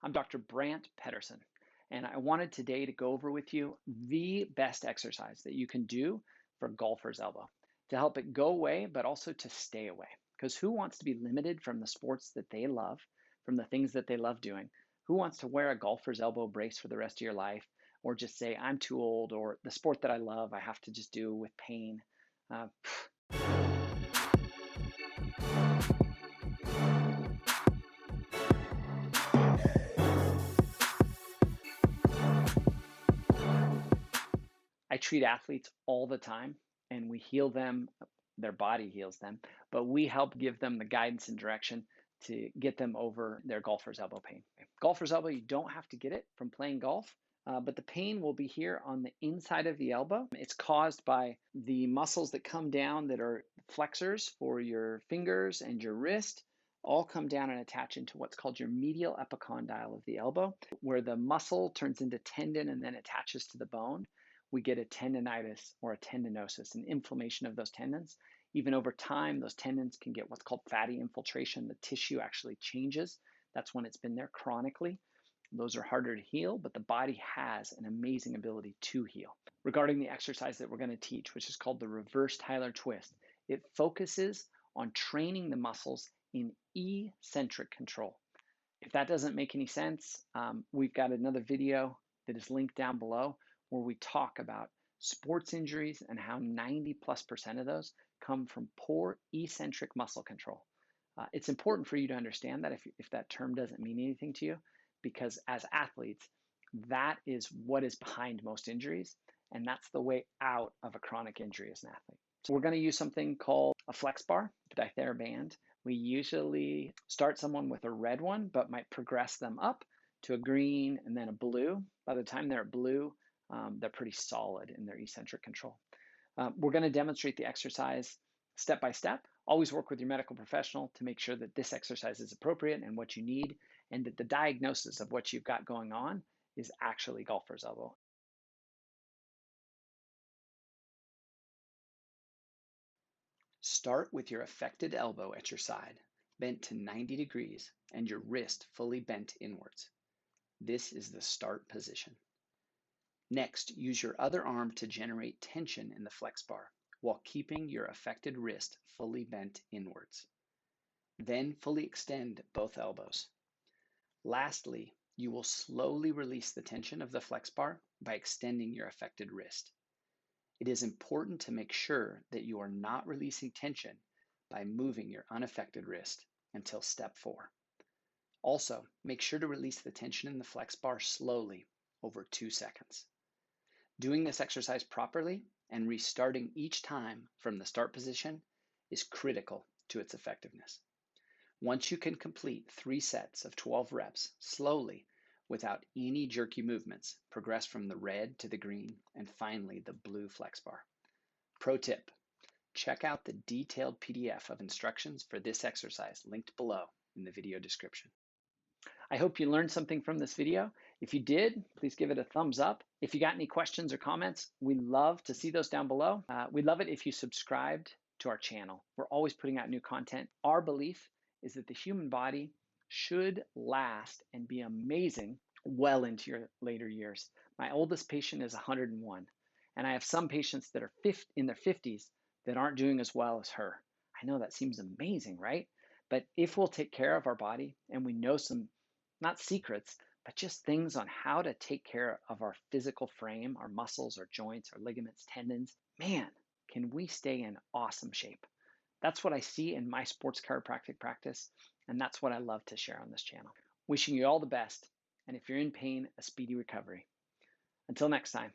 I'm Dr. Brant Pedersen, and I wanted today to go over with you the best exercise that you can do for golfer's elbow to help it go away, but also to stay away. Because who wants to be limited from the sports that they love, from the things that they love doing? Who wants to wear a golfer's elbow brace for the rest of your life, or just say, I'm too old, or the sport that I love, I have to just do with pain? Uh, I treat athletes all the time and we heal them, their body heals them, but we help give them the guidance and direction to get them over their golfer's elbow pain. Golfer's elbow, you don't have to get it from playing golf, but the pain will be here on the inside of the elbow. It's caused by the muscles that come down that are flexors for your fingers and your wrist, all come down and attach into what's called your medial epicondyle of the elbow, where the muscle turns into tendon and then attaches to the bone. We get a tendonitis or a tendinosis, an inflammation of those tendons. Even over time, those tendons can get what's called fatty infiltration. The tissue actually changes. That's when it's been there chronically. Those are harder to heal, but the body has an amazing ability to heal. Regarding the exercise that we're going to teach, which is called the reverse Tyler twist, it focuses on training the muscles in eccentric control. If that doesn't make any sense, we've got another video that is linked down below where we talk about sports injuries and how 90+% of those come from poor eccentric muscle control. It's important for you to understand that if that term doesn't mean anything to you, because as athletes, that is what is behind most injuries, and that's the way out of a chronic injury as an athlete. So we're going to use something called a flex bar, ditheraband. We usually start someone with a red one, but might progress them up to a green and then a blue. By the time they're blue, they're pretty solid in their eccentric control. We're going to demonstrate the exercise step by step. Always work with your medical professional to make sure that this exercise is appropriate and what you need, and that the diagnosis of what you've got going on is actually golfer's elbow. Start with your affected elbow at your side, bent to 90 degrees, and your wrist fully bent inwards. This is the start position. Next, use your other arm to generate tension in the flex bar while keeping your affected wrist fully bent inwards. Then fully extend both elbows. Lastly, you will slowly release the tension of the flex bar by extending your affected wrist. It is important to make sure that you are not releasing tension by moving your unaffected wrist until step 4. Also, make sure to release the tension in the flex bar slowly over 2 seconds. Doing this exercise properly and restarting each time from the start position is critical to its effectiveness. Once you can complete 3 sets of 12 reps slowly without any jerky movements, progress from the red to the green and finally the blue flex bar. Pro tip, check out the detailed PDF of instructions for this exercise linked below in the video description. I hope you learned something from this video. If you did, please give it a thumbs up. If you got any questions or comments, we'd love to see those down below. We'd love it if you subscribed to our channel. We're always putting out new content. Our belief is that the human body should last and be amazing well into your later years. My oldest patient is 101, and I have some patients that are in their 50s that aren't doing as well as her. I know that seems amazing, right? But if we'll take care of our body and we know some, not secrets, but just things on how to take care of our physical frame, our muscles, our joints, our ligaments, tendons, man, can we stay in awesome shape. That's what I see in my sports chiropractic practice, and that's what I love to share on this channel. Wishing you all the best, and if you're in pain, a speedy recovery. Until next time.